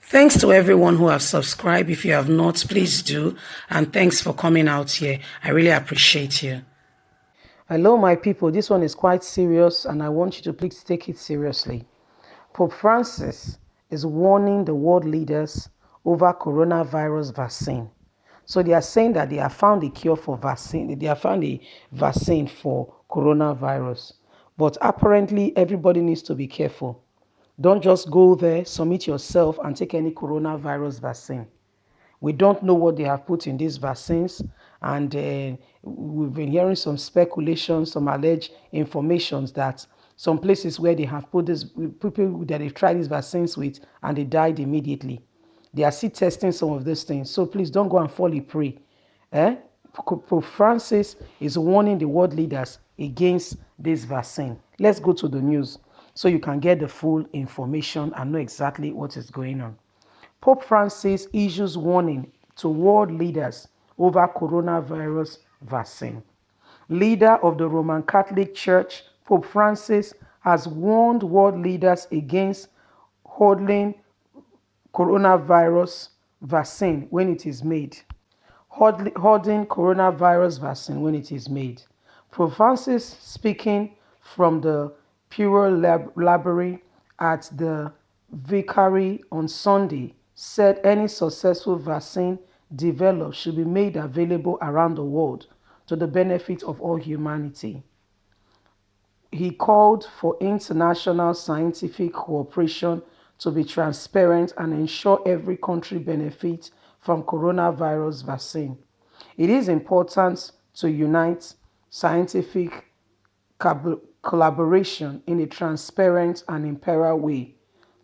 Thanks to everyone who have subscribed. If you have not, please do. And thanks for coming out here. I really appreciate you. Hello, my people. This one is quite serious, and I want you to please take it seriously. Pope Francis is warning the world leaders over coronavirus vaccine. So they are saying that they have found a cure for vaccine. They have found a vaccine for coronavirus. But apparently, everybody needs to be careful. Don't just go there, submit yourself, and take any coronavirus vaccine. We don't know what they have put in these vaccines, and we've been hearing some speculations, some alleged informations that some places where they have put this people that they've tried these vaccines with and they died immediately. They are still testing some of these things. So please don't go and fall a prey. Pope Francis is warning the world leaders against this vaccine. Let's go to the news so you can get the full information and know exactly what is going on. Pope Francis issues warning to world leaders over coronavirus vaccine. Leader of the Roman Catholic Church, Pope Francis, has warned world leaders against holding coronavirus vaccine when it is made. Holding coronavirus vaccine when it is made. Pope Francis, speaking from the Pure Library at the Vicary on Sunday, said any successful vaccine developed should be made available around the world to the benefit of all humanity. He called for international scientific cooperation to be transparent and ensure every country benefits from coronavirus vaccine. It is important to unite scientific collaboration in a transparent and imperial way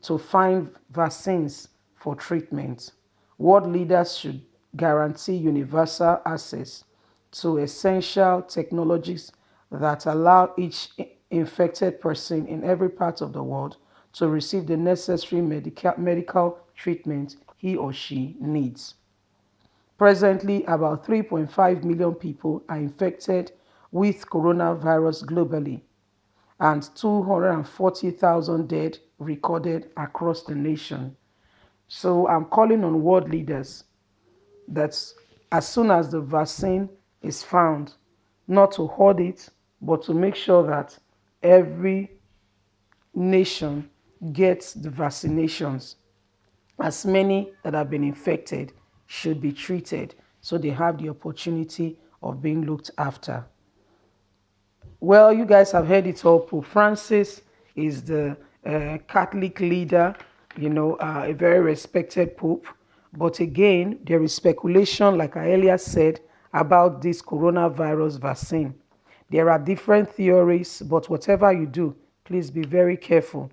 to find vaccines for treatment. World leaders should guarantee universal access to essential technologies that allow each infected person in every part of the world to receive the necessary medical treatment he or she needs. Presently, about 3.5 million people are infected with coronavirus globally, and 240,000 dead recorded across the nation. So I'm calling on world leaders that as soon as the vaccine is found, not to hoard it, but to make sure that every nation gets the vaccinations. As many that have been infected should be treated so they have the opportunity of being looked after. Well, you guys have heard it all. Pope Francis is the Catholic leader, a very respected pope. But again, there is speculation, like I earlier said, about this coronavirus vaccine. There are different theories, but whatever you do, please be very careful.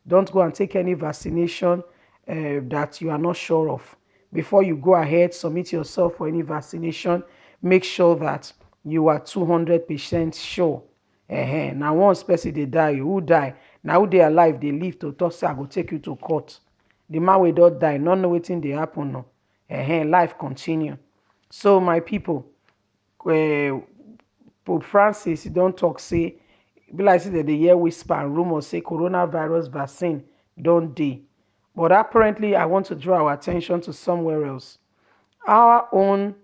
Don't go and take any vaccination that you are not sure of. Before you go ahead, submit yourself for any vaccination, make sure that you are 200% sure. Now once person they die, you who die. Now who they alive, they live to talk say I go take you to court. The man will not die, not know wetin dey happen no. Life continue. So my people, Pope Francis don't talk say, be like say that the hear whisper and rumor say coronavirus vaccine don't dey. But apparently, I want to draw our attention to somewhere else. Our own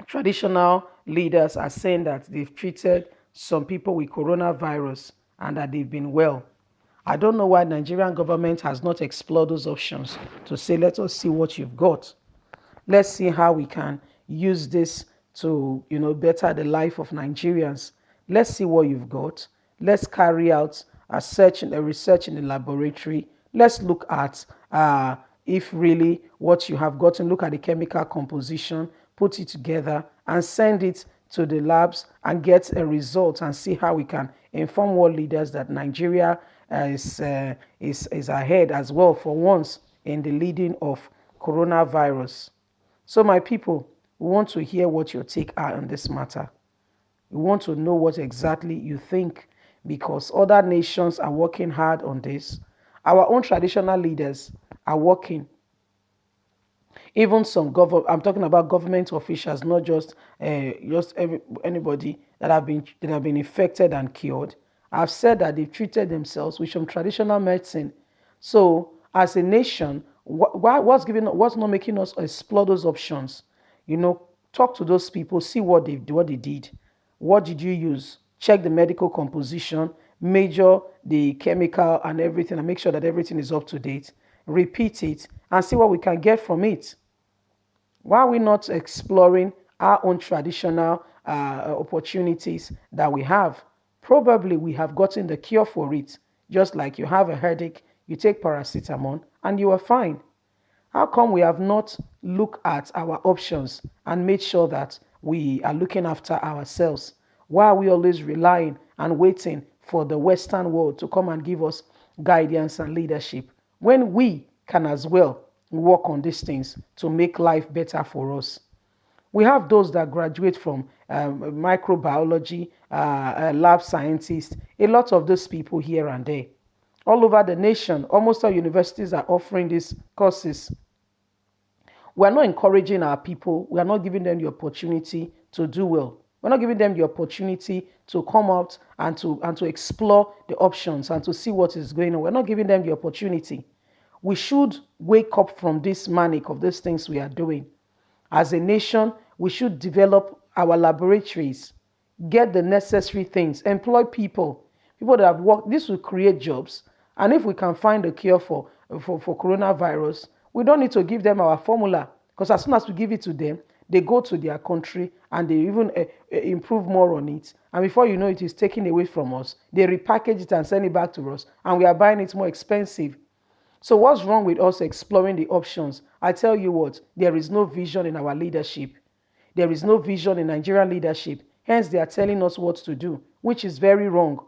traditional leaders are saying that they've treated some people with coronavirus and that they've been well. I don't know why the Nigerian government has not explored those options to say, let us see what you've got. Let's see how we can use this to, better the life of Nigerians. Let's see what you've got. Let's carry out a research in the laboratory. Let's look at if really what you have gotten, look at the chemical composition, put it together and send it to the labs and get a result and see how we can inform world leaders that Nigeria is ahead as well for once in the leading of coronavirus. So my people, we want to hear what your take are on this matter. We want to know what exactly you think because other nations are working hard on this. Our own traditional leaders are working. Even some I'm talking about government officials, not just anybody that have been infected and cured. I've said that they've treated themselves with some traditional medicine. So as a nation, What's not making us explore those options? Talk to those people, see what they did. What did you use? Check the medical composition, measure the chemical and everything, and make sure that everything is up to date. Repeat it and see what we can get from it. Why are we not exploring our own traditional opportunities that we have? Probably we have gotten the cure for it. Just like you have a headache, you take paracetamol and you are fine. How come we have not looked at our options and made sure that we are looking after ourselves? Why are we always relying and waiting for the Western world to come and give us guidance and leadership when we can as well work on these things to make life better for us? We have those that graduate from microbiology, lab scientists, a lot of those people here and there. All over the nation, almost all universities are offering these courses. We are not encouraging our people. We are not giving them the opportunity to do well. We're not giving them the opportunity to come out and to explore the options and to see what is going on. We're not giving them the opportunity. We should wake up from this manic of these things we are doing. As a nation, we should develop our laboratories, get the necessary things, employ people that have worked. This will create jobs. And if we can find a cure for coronavirus, we don't need to give them our formula, because as soon as we give it to them, they go to their country and they even improve more on it. And before you know it is taken away from us. They repackage it and send it back to us, and we are buying it more expensive. So what's wrong with us exploring the options? I tell you what, there is no vision in our leadership. There is no vision in Nigerian leadership. Hence, they are telling us what to do, which is very wrong.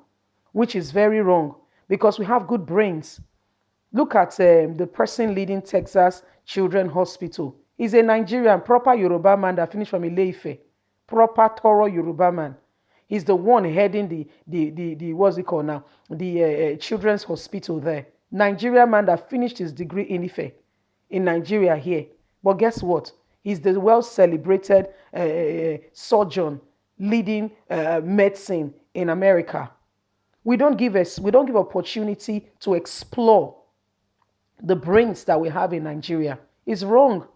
Which is very wrong, because we have good brains. Look at the person leading Texas Children's Hospital. He's a Nigerian, proper Yoruba man that finished from Ile-Ife. Proper, thorough Yoruba man. He's the one heading the what's it called now? The Children's Hospital there. Nigerian man that finished his degree in Ife, in Nigeria here. But guess what? He's the well-celebrated surgeon leading medicine in America. We don't give opportunity to explore the brains that we have in Nigeria. It's wrong.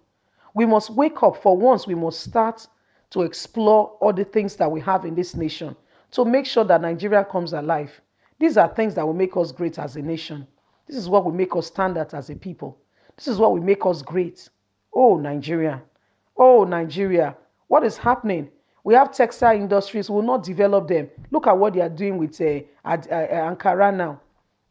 We must wake up. For once, we must start to explore all the things that we have in this nation to make sure that Nigeria comes alive. These are things that will make us great as a nation. This is what will make us stand out as a people. This is what will make us great. Oh, Nigeria. Oh, Nigeria. What is happening? We have textile industries. We will not develop them. Look at what they are doing with Ankara now.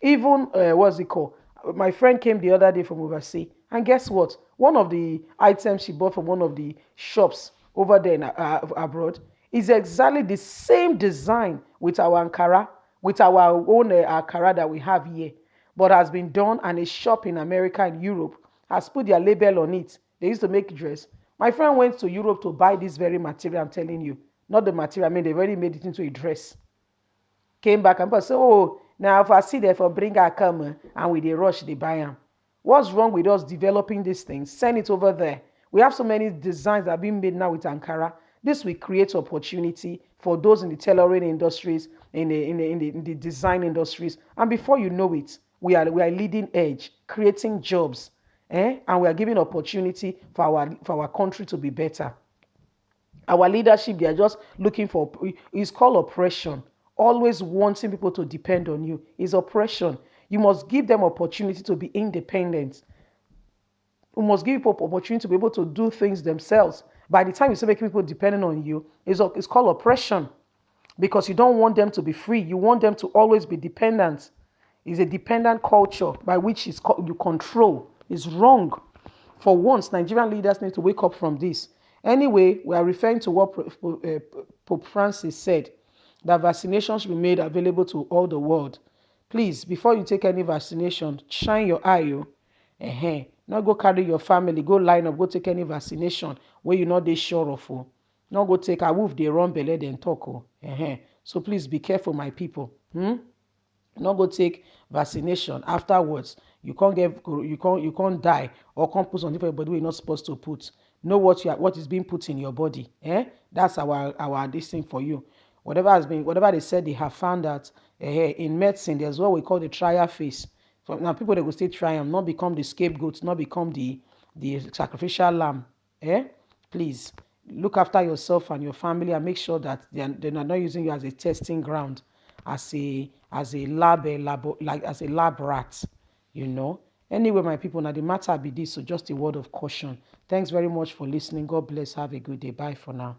Even, what's it called? My friend came the other day from overseas. And guess what? One of the items she bought from one of the shops over there abroad is exactly the same design with our Ankara, with our own Ankara that we have here, but has been done, and a shop in America and Europe has put their label on it. They used to make dress. My friend went to Europe to buy this very material, I'm telling you. Not the material, I mean, they've already made it into a dress. Came back and said, oh, now if I see that for bring her come and with the rush, they buy them. What's wrong with us developing these things? Send it over there. We have so many designs that are being made now with Ankara. This will create opportunity for those in the tailoring industries, in the design industries. And before you know it, we are leading edge, creating jobs. And we are giving opportunity for our country to be better. Our leadership, they are just looking for, it's called oppression. Always wanting people to depend on you is oppression. You must give them opportunity to be independent. You must give people opportunity to be able to do things themselves. By the time you say making people dependent on you, it's called oppression, because you don't want them to be free. You want them to always be dependent. It's a dependent culture by which you control. It's wrong. For once, Nigerian leaders need to wake up from this. Anyway, we are referring to what Pope Francis said, that vaccination should be made available to all the world. Please, before you take any vaccination, shine your eye. Not go carry your family, go line up, go take any vaccination where you're not sure of. Not go take a wolf, they run belly, then talk. So please be careful, my people. Not go take vaccination afterwards. You can't die or can't put something for your body you're not supposed to put. Know what is being put in your body. That's our this thing for you. Whatever they said they have found out in medicine, there's what we call the trial phase. Now people they go still try am, not become the scapegoat, not become the sacrificial lamb. Eh? Please look after yourself and your family and make sure that they're not using you as a testing ground, as a like as a lab rat, you know. Anyway, my people, now the matter be this, so just a word of caution. Thanks very much for listening. God bless. Have a good day. Bye for now.